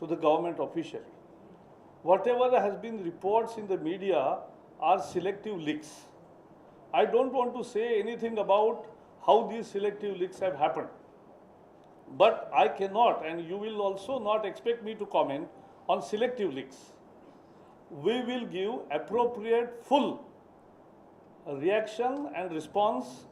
to the government officially. Whatever has been reports in the media are selective leaks. I don't want to say anything about how these selective leaks have happened. But I cannot, and you will also not expect me to comment on selective leaks. We will give appropriate full reaction and response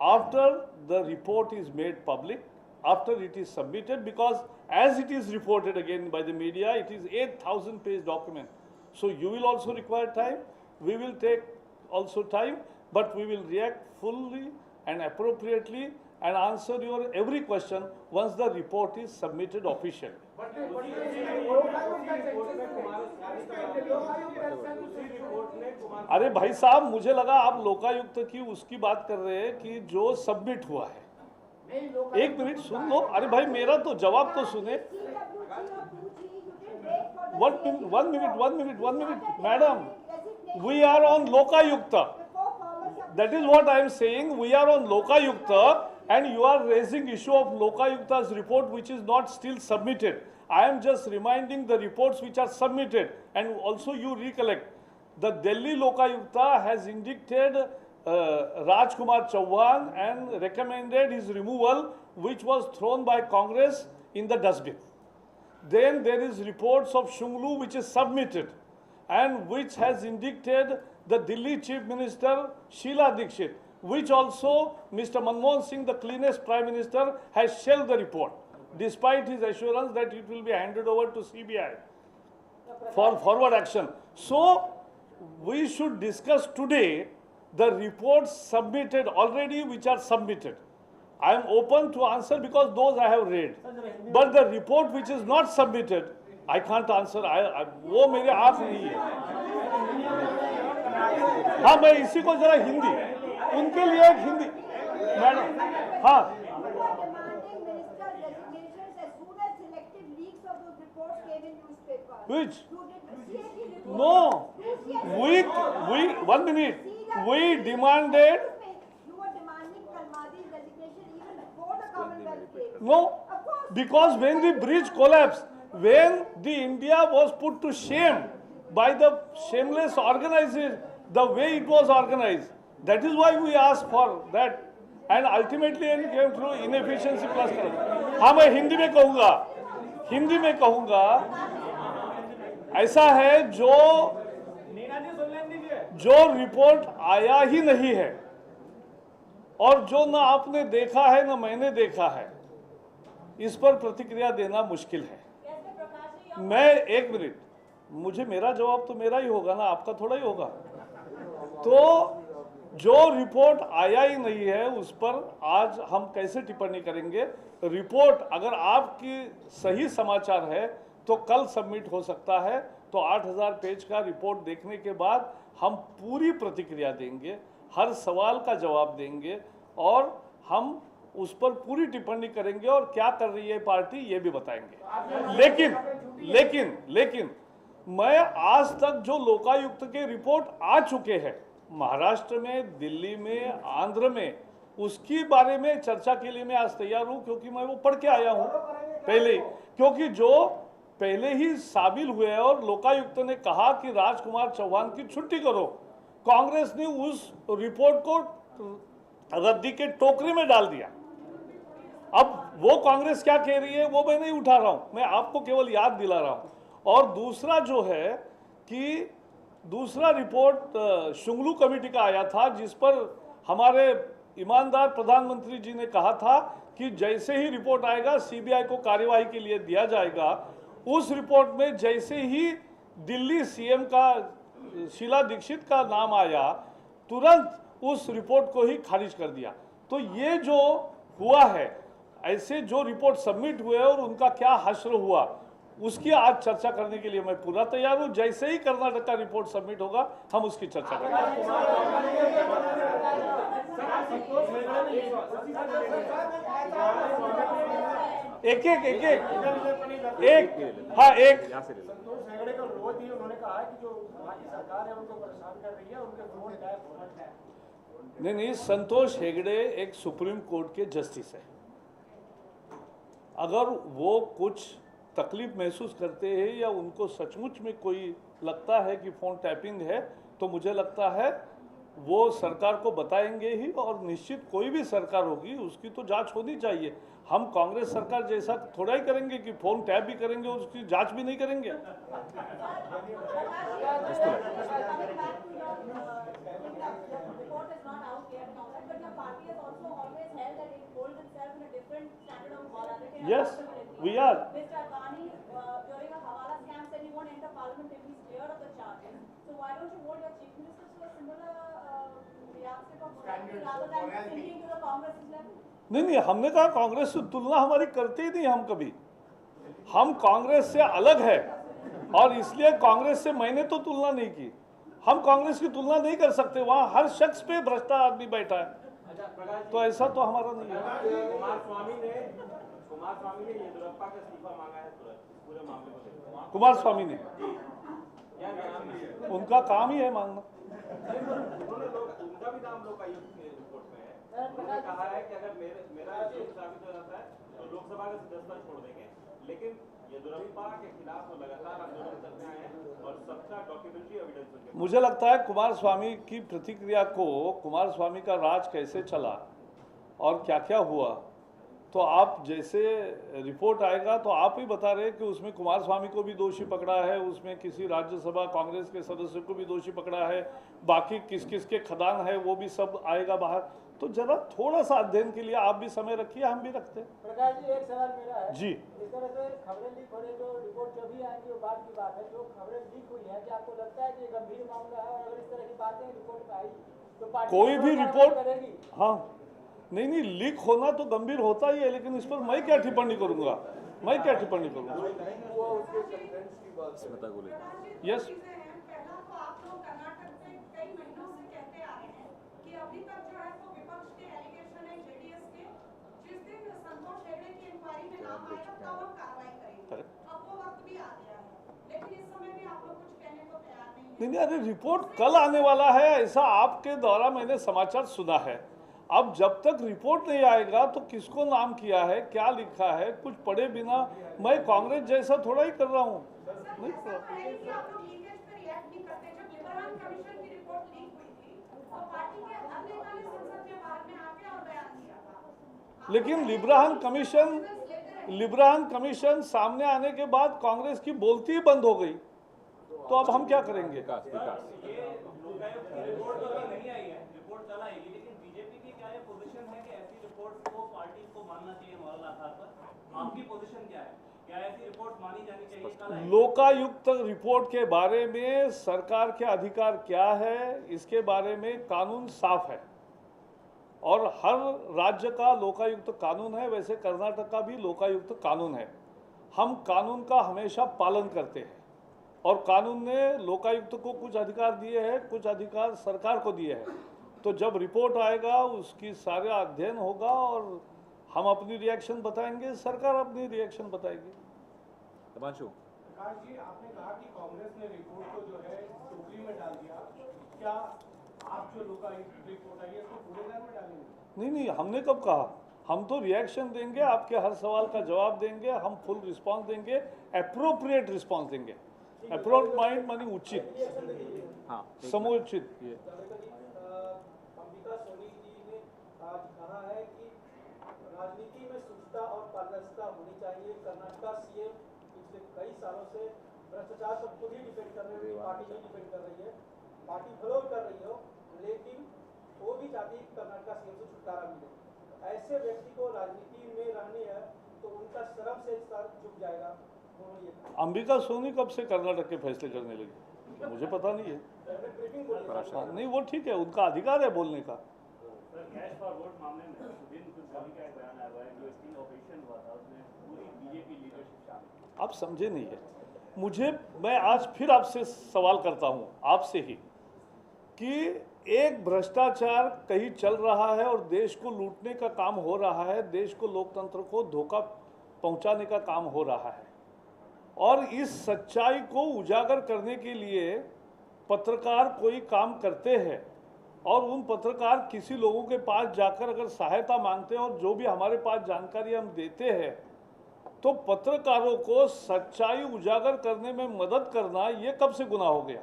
after the report is made public, after it is submitted, because as it is reported again by the media, it is 8,000-page document. So you will also require time, we will take also time, but we will react fully and appropriately and answer your every question once the report is submitted officially. अरे भाई साहब, मुझे लगा आप लोकायुक्त की उसकी बात कर रहे हैं कि जो सबमिट हुआ है। एक मिनट सुन लो, अरे भाई मेरा तो जवाब तो सुने। one minute, madam, we are on Lokayukta. That is what I am saying. We are on Lokayukta, and you are raising issue of Lokayukta's report, which is not still submitted. I am just reminding the reports which are submitted, and also you recollect. The Delhi Lokayukta has indicted Rajkumar Chauhan and recommended his removal, which was thrown by Congress in the dustbin. Then there is reports of Shunglu, which is submitted, and which has indicted the Delhi Chief Minister Sheila Dikshit, which also Mr. Manmohan Singh, the cleanest Prime Minister, has shelved the report, despite his assurance that it will be handed over to CBI for forward action. So we should discuss today the reports submitted already, which are submitted. I am open to answer because those I have read. But the report which is not submitted, I can't answer. वो मेरे हाथ नहीं है. हाँ, मैं इसी को जरा हिंदी, उनके लिए एक हिंदी, मैडम, हाँ. Which? No. We 1 minute. We demanded. You were demanding Kalmadi's resignation even before the Commonwealth came. No, because when the bridge collapsed, when the India was put to shame by the shameless organizers, the way it was organized, that is why we asked for that, and ultimately it came through inefficiency plus corruption. हाँ, मैं हिंदी में कहूँगा, ऐसा है जो report आया ही नहीं है और जो ना आपने देखा है ना मैंने देखा है, इस पर प्रतिक्रिया देना मुश्किल है. मैं एक मिनट, मुझे मेरा जवाब तो मेरा ही होगा ना, आपका थोड़ा ही होगा. तो जो रिपोर्ट आया ही नहीं है उस पर आज हम कैसे टिप्पणी करेंगे. रिपोर्ट अगर आपकी सही समाचार है तो कल सबमिट हो सकता है. तो 8,000 पेज का रिपोर्ट देखने के बाद हम पूरी प्रतिक्रिया देंगे, हर सवाल का जवाब देंगे और हम उस पर पूरी टिप्पणी करेंगे और क्या कर रही है पार्टी ये भी बताएंगे. लेकिन मैं आज तक जो लोकायुक्त के रिपोर्ट आ चुके हैं महाराष्ट्र में, दिल्ली में, आंध्र में, उसकी बारे में चर्चा के लिए मैं आज तैयार हूं, क्योंकि मैं वो पढ़ के आया हूं पहले, क्योंकि जो पहले ही शामिल हुए और लोकायुक्त ने कहा कि राजकुमार चौहान की छुट्टी करो, कांग्रेस ने उस रिपोर्ट को रद्दी के टोकरी में डाल दिया. अब वो कांग्रेस क्या कह रही है वो मैं नहीं उठा रहा हूं, मैं आपको केवल याद दिला रहा हूं. और दूसरा जो है कि दूसरा रिपोर्ट शुंगलू कमेटी का आया था, जिस पर हमारे ईमानदार प्रधानमंत्री जी ने कहा था कि जैसे ही रिपोर्ट आएगा सीबीआई को कार्यवाही के लिए दिया जाएगा. उस रिपोर्ट में जैसे ही दिल्ली सीएम का शीला दीक्षित का नाम आया, तुरंत उस रिपोर्ट को ही खारिज कर दिया. तो ये जो हुआ है, ऐसे जो रिपोर्ट सबमिट हुए और उनका क्या हश्र हुआ, उसकी आज चर्चा करने के लिए मैं पूरा तैयार हूं. जैसे ही कर्नाटक का रिपोर्ट सबमिट होगा हम उसकी चर्चा करेंगे. एक हाँ एक संतोष हेगड़े का विरोध ही उन्होंने कहा कि जो वहाँ की सरकार है उनको परेशान कर रही है, उनके फोन टैप है. नहीं, संतोष हेगड़े एक सुप्रीम कोर्ट के जस्टिस है. अगर वो कुछ तकलीफ महसूस करते हैं या उनको सचमुच में कोई लगता है कि फ़ोन टैपिंग है, तो मुझे लगता है वो सरकार को बताएंगे ही, और निश्चित कोई भी सरकार होगी उसकी तो जांच होनी चाहिए। हम कांग्रेस सरकार जैसा थोड़ा ही करेंगे कि फ़ोन टैप भी करेंगे और उसकी जांच भी नहीं करेंगे। Yes, we are. Mr. Advani, during a Hawala scam, said he won't enter parliament till he's cleared of the charges. So why don't you hold your chief minister to a similar yardstick of morality rather than thinking to the Congress's level? नहीं, हमने कहा कांग्रेस से तुलना हमारी करते ही नहीं हम कभी। हम कांग्रेस से अलग है और इसलिए कांग्रेस से मैंने तो तुलना नहीं की। हम कांग्रेस की तुलना नहीं कर सकते, वहाँ हर शख्स पे भ्रष्ट आदमी बैठा है, तो ऐसा तो हमारा नहीं है। कुमारस्वामी ने येदियुरप्पा का इस्तीफा मांगा है तुरंत पूरे मामले को लेकर। कुमारस्वामी ने, क्या नाम है? उनका काम ही है मांगना। उनका भी नाम लोकायुक्त की रिपोर्ट में है। उन्होंने कहा है कि अगर मेरा झूठ साबित हो जाता है तो लोकसभा का सदस्यता छोड़ देंगे, लेकिन येदियुरप्पा के खिलाफ तो लगातार आंदोलन चल रहे हैं और सबका डॉक्यूमेंट्री एविडेंस उनके। मुझे लगता है कुमारस्वामी की प्रतिक्रिया को, कुमारस्वामी का राज कैसे चला और क्या क्या हुआ, तो आप जैसे रिपोर्ट आएगा तो आप ही बता रहे कि उसमें कुमारस्वामी को भी दोषी पकड़ा है, उसमें किसी राज्यसभा कांग्रेस के सदस्य को भी दोषी पकड़ा है, बाकी किस किस के खदान है वो भी सब आएगा बाहर। तो जरा थोड़ा सा अध्ययन के लिए आप भी समय रखिए, हम भी रखते हैं। प्रकाश जी, एक सवाल मेरा है जी। इस तरह से खबरें लीक हो रही, जो रिपोर्ट जो भी आएंगी वो बात की बात है, जो खबरें लीक हुई है, क्या आपको लगता है कि ये गंभीर मामला है? और अगर इस तरह की बातें रिपोर्ट में आई तो पार्टी कोई भी रिपोर्ट करेगी? हाँ, नहीं, लीक होना तो गंभीर होता ही है, लेकिन इस पर मैं क्या टिप्पणी करूंगा, मैं क्या टिप्पणी करूंगा? यस, पहला तो आप लोग कर्नाटक से कई महीनों से कहते आ रहे हैं कि अभी तक जो है वो विपक्ष के एलिगेशन है जेडीएस के, जिस दिन संतोष हेगड़े की इंक्वायरी में नाम आएगा तब हम कार्रवाई करेंगे। अब वो वक्त भी आ गया है, लेकिन इस समय भी आप लोग कुछ कहने को तैयार नहीं है। अरे रिपोर्ट कल आने वाला है, ऐसा आपके द्वारा मैंने समाचार सुना है। अब जब तक रिपोर्ट नहीं आएगा तो किसको नाम किया है, क्या लिखा है, कुछ पढ़े बिना मैं कांग्रेस जैसा थोड़ा ही कर रहा हूँ। नहीं कर रहा। आप लोग लीकेज पे रिएक्ट नहीं करते। जब लिबरल कमीशन की रिपोर्ट लीक हुई थी तो पार्टी के हर नेता ने संसद में बाहर में आके और बयान दिया था, लेकिन लिब्रान कमीशन सामने आने के बाद कांग्रेस की बोलती ही बंद हो गई, तो अब हम क्या करेंगे? रिपोर्ट तो अभी नहीं आई है, रिपोर्ट कल आएगी, लेकिन बीजेपी की क्या ये पोजीशन है कि ऐसी रिपोर्ट को पार्टी को मानना चाहिए मॉरल आधार पर? आपकी पोजीशन क्या है? क्या ऐसी रिपोर्ट मानी जानी चाहिए? कल आएगी। लोकायुक्त रिपोर्ट के बारे में सरकार के अधिकार क्या है, इसके बारे में कानून साफ है और हर राज्य का लोकायुक्त कानून है, वैसे कर्नाटक का भी लोकायुक्त कानून है। हम कानून का हमेशा पालन करते हैं और कानून ने लोकायुक्त को कुछ अधिकार दिए हैं, कुछ अधिकार सरकार को दिए हैं। तो जब रिपोर्ट आएगा उसकी सारा अध्ययन होगा और हम अपनी रिएक्शन बताएंगे, सरकार अपनी रिएक्शन बताएगी। हिमांशु, प्रकाश जी, आपने कहा कि कांग्रेस ने रिपोर्ट को जो है टोकरी में डाल दिया, क्या आप जो लोकायुक्त रिपोर्ट आई है उसको कूड़ेदान में डालेंगे? नहीं, हमने कब कहा? हम तो रिएक्शन देंगे, आपके हर सवाल का जवाब देंगे, हम फुल रिस्पांस देंगे, एप्रोप्रिएट रिस्पांस देंगे। एप्रोप्रिएट मानी उचित, हाँ, समुचित। अंबिका सोनी जी ने आज कहा है कि राजनीति में शुचिता और पारदर्शिता होनी चाहिए। कर्नाटक सीएम पिछले कई सालों से भ्रष्टाचार पर खुद ही डिपेंड कर रहे हैं, पार्टी नहीं डिपेंड कर रही है। पार्टी भलो कर रही हो, लेकिन वो भी चाहती है कि कर्नाटक सीएम से छुटकारा मिले। ऐसे व्यक्ति को राजनीति में रहनी है तो उनका शर्म से सर झुक जाएगा। अंबिका सोनी कब से कर्नाटक के फैसले करने लगी? मुझे पता नहीं है। नहीं, वो ठीक है, उनका अधिकार है बोलने का। सर, कैश फॉर वोट मामले में सुदीन कुलकर्णी का एक बयान आया है, जो स्टिंग ऑपरेशन हुआ था उसमें पूरी बीजेपी लीडरशिप शामिल। आप समझे नहीं है। मैं आज फिर आपसे सवाल करता हूं, आपसे ही, कि एक भ्रष्टाचार कहीं चल रहा है और देश को लूटने का काम हो रहा है, देश को, लोकतंत्र को धोखा पहुंचाने का काम हो रहा है, और इस सच्चाई को उजागर करने के लिए पत्रकार कोई काम करते हैं और उन पत्रकार किसी लोगों के पास जाकर अगर सहायता मांगते हैं और जो भी हमारे पास जानकारी हम देते हैं तो पत्रकारों को सच्चाई उजागर करने में मदद करना ये कब से गुनाह हो गया,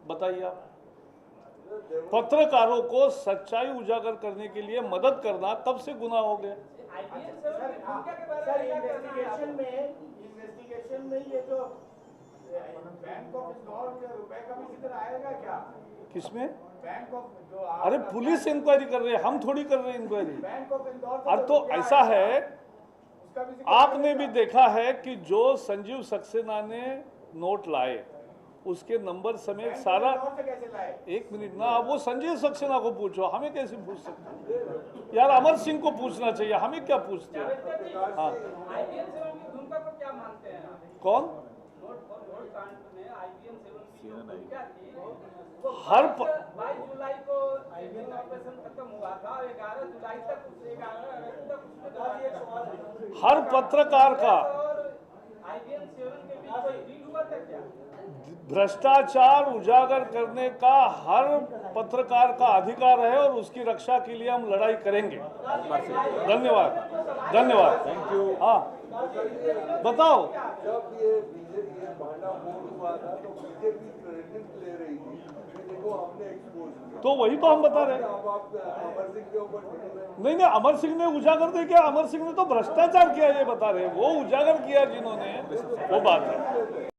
बताइए आप। पत्रकारों को सच्चाई उजागर करने के लिए मदद करना कब से गुनाह हो गया? इन्वेस्टिगेशन में ये जो बैंक ऑफ इंदौर के रुपए का भी जिक्र आएगा क्या? किसमें? बैंक ऑफ जो अरे पुलिस इंक्वायरी कर रही है, हम थोड़ी कर रहे हैं इंक्वायरी। बैंक ऑफ इंदौर अरे तो ऐसा है, आपने भी देखा है कि जो संजीव सक्सेना ने नोट लाए उसके नंबर समेत सारा, कैसे लाए? एक मिनट ना, अब वो संजीव सक्सेना को पूछो, हमें कैसे पूछ सकते हैं यार? अमर सिंह को पूछना चाहिए, हमें क्या पूछते हैं? हाँ, IBM 7 की भूमिका को क्या मानते हैं आप? कौन? नोट कांड में IBM 7 की जो भूमिका थी, वो हर 22 जुलाई को ऑपरेशन खत्म हुआ था, 11 जुलाई तक, 11 अगस्त तक उसमें हर पत्रकार का और IBM 7 के बीच कोई डील हुआ था क्या? भ्रष्टाचार उजागर करने का हर पत्रकार का अधिकार है और उसकी रक्षा के लिए हम लड़ाई करेंगे। धन्यवाद, धन्यवाद, थैंक यू। हाँ बताओ। जब ये भांडा फोड़ हुआ था तो बीजेपी क्रेडिट ले रही थी कि देखो हमने एक्सपोज किया। तो वही तो हम बता रहे हैं। अब आप अमर सिंह के ऊपर नहीं, अमर सिंह ने उजागर नहीं किया, अमर सिंह ने तो भ्रष्टाचार किया ये बता रहे हैं, वो उजागर किया जिन्होंने, वो बात है।